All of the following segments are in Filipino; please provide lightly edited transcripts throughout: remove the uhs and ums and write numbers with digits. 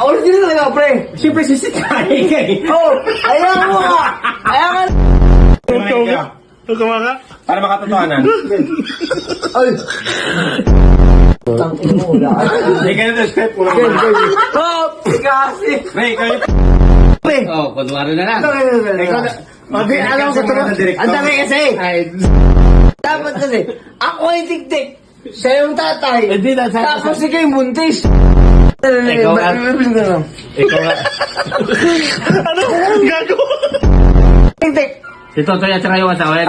Original talaga, pre. Siyempre sisikain ka eh. Oh, ayan mo nga. Ayan ka. Tumawa ka? Para makatotohanan. Ay. Tangin mo, wala ka. Hindi ka na step. Walang mga. Oh, kasi. Ray, ikaw yung... Pre. Oh, kunwari na lang. Ikaw na... Hindi, alam ko Direktor. ito. Ang dami kasi. Dapat kasi, ako ay tik-tik. Siya yung tatay. Hindi na sa... Tapos ikaw yung buntis. Ikaw nga. Ikaw nga. Ano? Gago? Tik-tik. Si Totoy at saka yung asawa yan.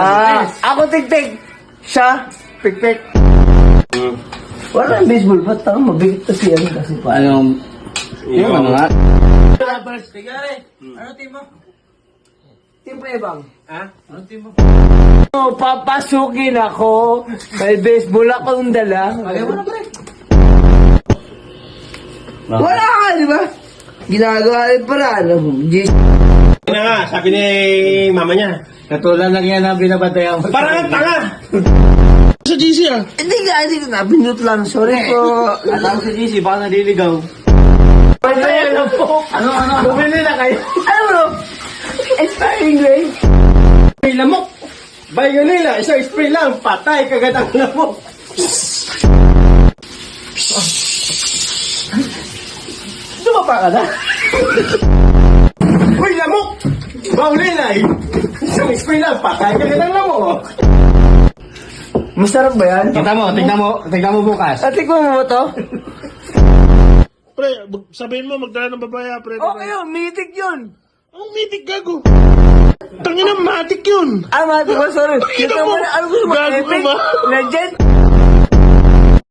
Ako tik-tik. Siya, tik-tik. Wala ang baseball bat. Taka mabigat kasi yan kasi pa. Anong... Yung ano nga? Tigare, ano team mo? Team Prebang. Ha? Ano team mo? Oh, papasukin ako. May baseball akong dala. Kaya mo na pre. Wala ka, di ba? Ginagawa rin para, ano, Ano nga, sabi ni mama niya. Katulad lang yan ang binabantayan mo. Parang ang tanga! Sa GC ah. Hindi ka, napindot lang. Sorry po. Alam si GC, baka naliligaw. Pantay na po. Ano? Bumili na kayo. Ano bro? Expiring ray. May lamok! Bayonela, isang spray lang, patay, kagad ang lamok. Dumapa ka na? Uy, lamok! Bayonela, isang spray lang, patay, kagad ang lamok. Masarap ba yan? Tignan mo bukas. Ate ko mo to? Pre, sabihin mo magdala ng babae ah, pre. Okay yun, mitik yun. Ang mitik gago. Tangina, matik yun. Ah, mati ko, sorry. Ito mo. Ano gusto mo? Gago ka Epic? ba? Legend?